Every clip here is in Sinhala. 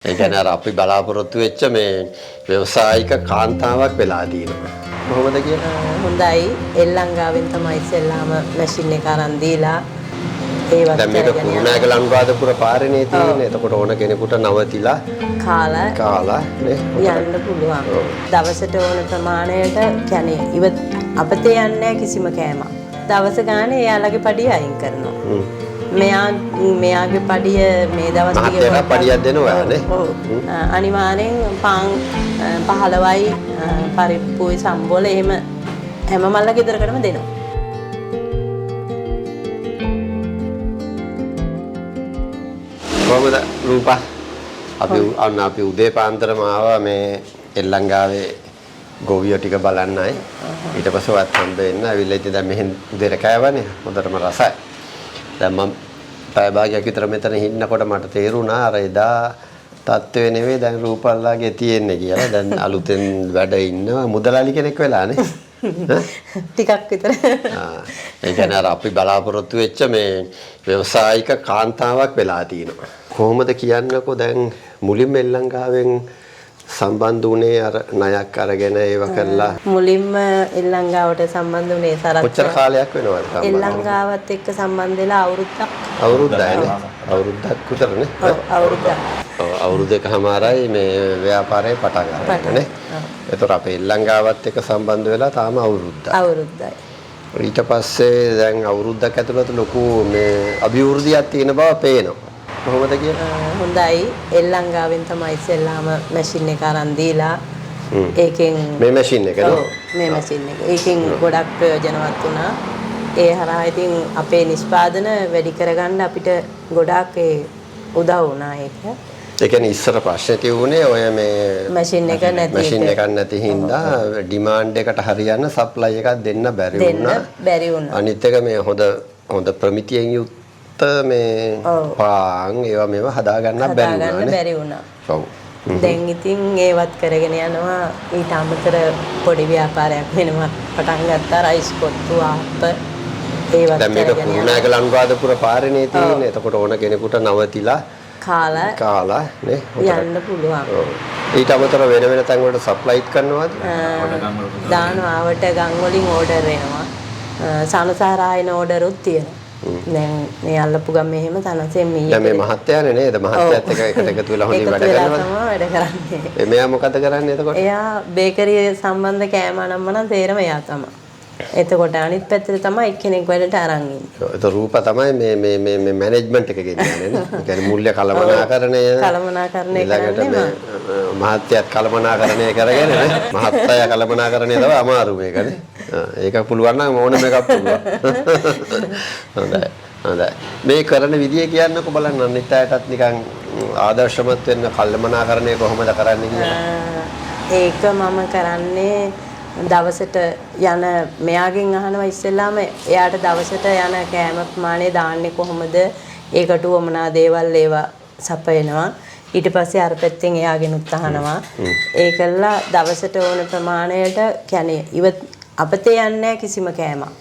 ඒ කියන්නේ අර අපි බලාපොරොත්තු වෙච්ච මේ ව්‍යවසායික කාන්තාවක් වෙලා තියෙනවා. කොහොමද කියන්නේ? හොඳයි. එල්ලංගාවෙන් තමයි ඉස්සෙල්ලාම මැෂින් එක අරන් දීලා ඒවත් දැන් මේක කුරුණෑගල අනුරාධපුර පාරේනේ තියෙන්නේ. එතකොට ඕන කෙනෙකුට නවතිලා කාලා නේ යන්න පුළුවන්. දවසට ඕන ප්‍රමාණයට කියන්නේ අපතේ යන්නේ කිසිම කෑමක්. දවස ගානේ එයාලගේ පඩිය අයින් කරනවා. මෙයාගේ පඩිය මේ දවස් ටිකේ පඩියක් දෙනවා නේ. අනිවාර්යෙන් පාන් 15යි පරිප්පුයි සම්බෝල එහෙම හැම මල්ල ගෙදරකටම දෙනවා. කොහමද රූපා? අපි උදේ පාන්දරම ආවා මේ එල්ලංගාවේ ගෝවියෝ ටික බලන්නයි. ඊට පස්සේ වත් හම්බ වෙන්න ඇවිල්ලා ඉතින් දැන් මෙහෙන් උදේට කෑවනේ. හොඳටම රසයි. දැන් මම පැය භාගයක් විතර මෙතන හින්නකොට මට තේරුණා අර එදා තත්ත්වේ නෙවෙයි දැන් රූපල්ලාගේ තියෙන්නේ කියලා. දැන් අලුතෙන් වැඩ ඉන්නවා මුදලාලි කෙනෙක් වෙලානේ. ටිකක් විතර. ඒ කියන්නේ අර අපි බලාපොරොත්තු වෙච්ච මේ ව්‍යවසායික කාන්තාවක් වෙලා තියෙනවා. කොහොමද කියන්නකෝ දැන් මුලින්ම එල්ලංගාවෙන් සම්බන්ධ වුණේ අර ණයක් අරගෙන ඒව කළා. මුලින්ම එල්ලංගාවට සම්බන්ධ වුණේ සරත්. කොච්චර කාලයක් වෙනවද? එල්ලංගාවත් එක්ක සම්බන්ධ වෙලා අවුරුද්දක්. අවුරුද්දයිනේ. අවුරුද්දක් විතරනේ. ඔව් අවුරුද්දක්. ඔව් අවුරුද්දකමාරයි මේ ව්‍යාපාරේ පටන් ගන්න නේ. ඒතර අපේ එල්ලංගාවත් එක්ක සම්බන්ධ වෙලා තාම අවුරුද්දක්. අවුරුද්දයි. ඊට පස්සේ දැන් අවුරුද්දක් ඇතුළත ලොකු මේ අභිවෘද්ධියක් තියෙන බව පේනවා. කොහොමද කියන්නේ? හොඳයි. එල්ලංගාවෙන් තමයි ඉස්සෙල්ලාම මැෂින් එක අරන් දීලා ඒකෙන් මේ මැෂින් එක නේද? මේ මැෂින් එක. ඒකෙන් ගොඩක් ප්‍රයෝජනවත් වුණා. ඒ හරහා ඉතින් අපේ නිෂ්පාදන වැඩි කරගන්න අපිට ගොඩාක් උදව් වුණා ඒක. ඒ කියන්නේ ඉස්සර ප්‍රශ්නේ තියුනේ ඔය මේ මැෂින් එක නැති හින්දා ඩිමාන්ඩ් එකට හරියන සප්ලයි එකක් දෙන්න බැරි වුණා. අනිත් එක මේ හොඳ ප්‍රමිතියෙන් යුක්ත මේ පාන් ඒවා මේවා හදාගන්න බැරි වුණා. ඔව්. දැන් ඉතින් ඒවත් කරගෙන යනවා. ඊට අමතර පොඩි ව්‍යාපාරයක් වෙනවා පටන් ගත්තා. රයිස් කොත්තු ආප්ප ඒවත් දැන් මේක කුරුණෑගල අනුරාධපුර පාරේනේ තියෙන්නේ. එතකොට ඕන කෙනෙකුට නවතිලා කාලා නේ යන්න පුළුවන්. ඊට අමතර වෙන තැන් වලට සප්ලයිත් කරනවද? දානවා ආවට ගම් වලින් ඕඩර් එනවා. සනසාරායන ඕඩරුත් තියෙනවා. දැන් මේ අල්ලපු ගම් මෙහෙම තනසෙන් මීයකට. දැන් මේ මහත්තයානේ නේද? මහත්තයාත් එකට එකතු වෙලා හොඳින් වැඩ කරනවා. වැඩ කරන්නේ. මෙයා මොකද කරන්නේ එතකොට? එයා බේකරිය සම්බන්ධ කෑම අනම්මනම් තේරම එයා තමයි. එතකොට අනිත් පැත්තට තමයි එක්කෙනෙක් වැඩට අරන් ඉන්නේ. ඒක රූප තමයි මේ මැනේජ්මන්ට් එක ගෙනියන්නේ නේ. ඒ කියන්නේ මූල්‍ය කළමනාකරණය කරන්නේ මහත්යත් කළමනාකරණය කරගෙන නේ. මහත්තයා කළමනාකරණය තමයි අමාරු මේකනේ. ඒක පුළුවන් නම් ඕනම එකක් පුළුවන්. හොඳයි. මේ කරන විදිය කියන්නකො බලන්න අනිත් අයටත් නිකන් ආදර්ශමත් වෙන්න කළමනාකරණය කොහොමද කරන්නේ කියලා. ඒක මම කරන්නේ දවසට යන මෙයාගෙන් අහනවා ඉස්සෙල්ලාම එයාට දවසට යන කෑම ප්‍රමාණය දාන්නේ කොහොමද? ඒකට වමනා දේවල් ඒවා සපයනවා. ඊට පස්සේ අර පැත්තෙන් එයාගෙනුත් අහනවා. ඒකල්ලා දවසට ඕන ප්‍රමාණයට කියන්නේ අපතේ යන්නේ කිසිම කෑමක්.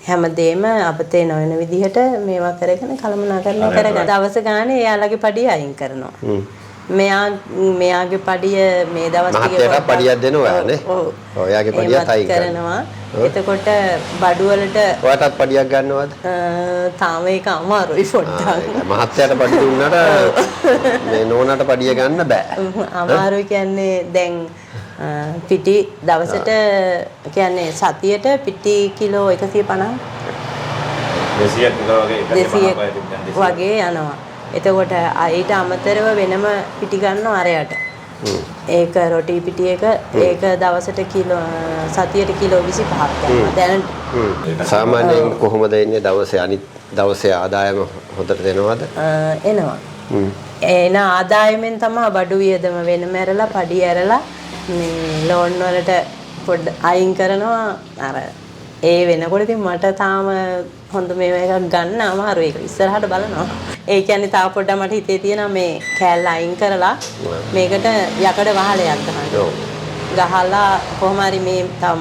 හැමදේම අපතේ නොවන විදිහට මේවා කරගෙන කළමනාකරණය කරගෙන දවස ගානේ එයාලගේ පඩිය අයින් කරනවා. මෙයාගේ පඩිය මේ දවස් ටිකේ පඩියක් දෙනවා නේ. ඔව්. එයාගේ පඩියත් අයින් කරනවා. එතකොට බඩු වලට ඔයාටත් පඩියක් ගන්නවද? තාම ඒක අමාරුයි පොඩ්ඩක්. මහත්තයාට පඩි දුන්නාට මේ නෝනාට පඩිය ගන්න බෑ. අමාරුයි කියන්නේ දැන් පිටි දවසට කියන්නේ සතියට පිටි කිලෝ 150 200 වගේ යනවා. එතකොට ඊට අමතරව වෙනම පිටි ගන්නවා අරයට. ඒක රොටි පිටි එක ඒක දවසට සතියට කිලෝ 25ක් යනවා. දැනට සාමාන්‍යයෙන් කොහොමද ඉන්නේ දවසේ අනිත් දවසේ ආදායම හොඳට දෙනවද? එනවා. එන ආදායමෙන් තමයි බඩු වියදම වෙනම ඇරලා පඩි ඇරලා මේ ලෝන් වලට පොඩ්ඩ අයින් කරනවා. අර ඒ වෙනකොට ඉතින් මට තාම හොඳ මේවා එකක් ගන්න අමාරුයි. ඒක ඉස්සරහට බලනවා. ඒ කියන්නේ තාම පොඩ්ඩක් මට හිතේ තියෙනවා මේ කෑල්ල අයින් කරලා මේකට යකඩ වහලයක් ගහන්න. ගහලා කොහොම හරි මේ තව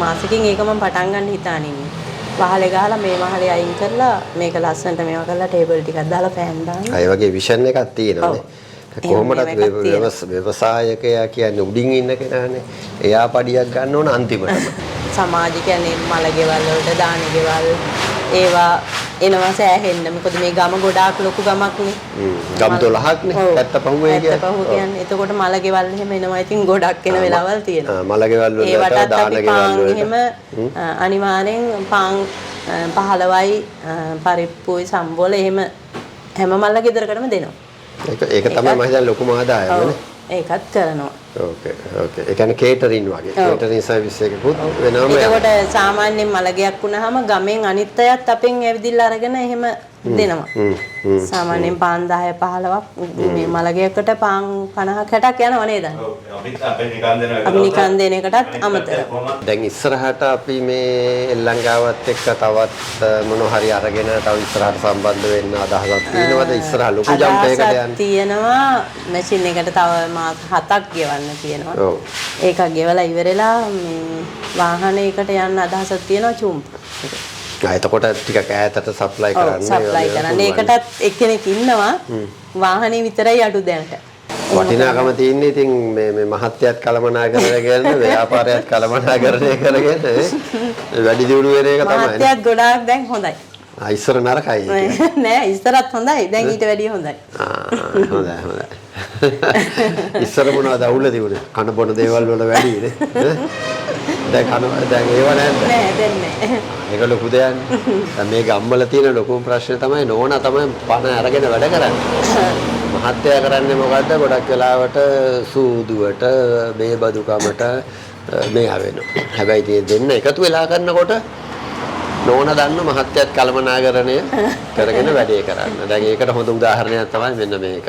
මාසකින් ඒක මම පටන් ගන්න හිතාන ඉන්නේ. වහලේ ගහලා මේ වහලේ අයින් කරලා මේක ලස්සනට මේවා කරලා ටේබල් ටිකක් දාලා ෆෑන් දාන්න. ඒ වගේ විෂන් එකක් තියෙනවානේ. කොහොමදත් ව්‍යවසායකයා කියන්නේ උඩින් ඉන්න කෙනානේ. එයා පඩියක් ගන්න ඕන අන්තිමටම. සමාජ කියන්නේ මල ගෙවල් වලට දාන ගෙවල් ඒවා එනවා සෑහෙන්න. මොකද මේ ගම ගොඩාක් ලොකු ගමක්නේ. ගම් 12ක්නේ. පැත්ත පහුවේ කියන්නේ. පැත්ත පහුව කියන්නේ. එතකොට මල ගෙවල් එහෙම එනවා. ඉතින් ගොඩක් එන වෙලාවල් තියෙනවා. මල ගෙවල් වලට දාන ගෙවල් වලට එහෙම අනිවාර්යෙන් පාන් 15යි පරිප්පුයි සම්බෝල එහෙම හැම මල්ල ගෙදරකටම දෙනවා. ඒක තමයි මම හිතන්නේ ලොකුම ආදායම නේ. ඒකත් කරනවා. ඕකේ. ඒ කියන්නේ කේටරින් වගේ. කේටරින් සර්විස් එකකුත් වෙනවම. ඒකට සාමාන්‍යයෙන් මලගයක් වුණාම ගමෙන් අනිත් අයත් අපෙන් ඇවිදින්න අරගෙන එහෙම දෙනවා. සාමාන්‍යයෙන් පාන් 10 15ක් මේ මලගයකට පාන් 50 60ක් යනවා නේද? අපි නිකන් දෙන එකටත් අමතරව. දැන් ඉස්සරහට අපි මේ එල්ලංගාවත් එක්ක තවත් මොනවා හරි අරගෙන තව ඉස්සරහට සම්බන්ධ වෙන්න අදහසක් තියෙනවද? ඉස්සරහ ලොකු ජම්ප් එකකට යන්න. තියෙනවා. මැෂින් එකට තව මාස 7ක් ගෙවන්න තියෙනවා. ඔව්. ඒක ගෙවලා ඉවරලා මේ වාහනයකට යන්න අදහසක් තියෙනවා චුම්ප. එතකොට ටිකක් ඈතට සප්ලයි කරන්න. සප්ලයි කරන්න. ඒකටත් එක්කෙනෙක් ඉන්නවා. වාහනේ විතරයි අඩු දැනට. වටිනාකම තියෙන්නේ ඉතින් මේ මහත්යත් කලමනාකරණය කරන ව්‍යාපාරයත් කලමනාකරණය කරගෙන වැඩි දියුණු වෙන එක තමයි. මහත්යත් ගොඩාක් දැන් හොඳයි. ඉස්සර නරකයි. නෑ ඉස්සරත් හොඳයි. දැන් ඊට වැඩිය හොඳයි. හොඳයි. ඉස්සර මොනවද අවුල තිබුණේ? කන බොන දේවල් වල වැඩිනේ. දැන් ඒව නැද්ද? නෑ දැන් නෑ. ඒක ලොකු දෙයක්. දැන් මේ ගම්වල තියෙන ලොකුම ප්‍රශ්නේ තමයි නෝනා තමයි පණ අරගෙන වැඩ කරන්නේ. මහත්තයා කරන්නේ මොකද්ද? ගොඩක් වෙලාවට සූදුවට මේ බදුකමට මෙයා වෙනවා. හැබැයි ඉතින් දෙන්න එකතු වෙලා කරනකොට නෝනා දන්න මහත්තයත් කලමනාකරණය කරගෙන වැඩේ කරන්න. දැන් ඒකට හොඳ උදාහරණයක් තමයි මෙන්න මේක.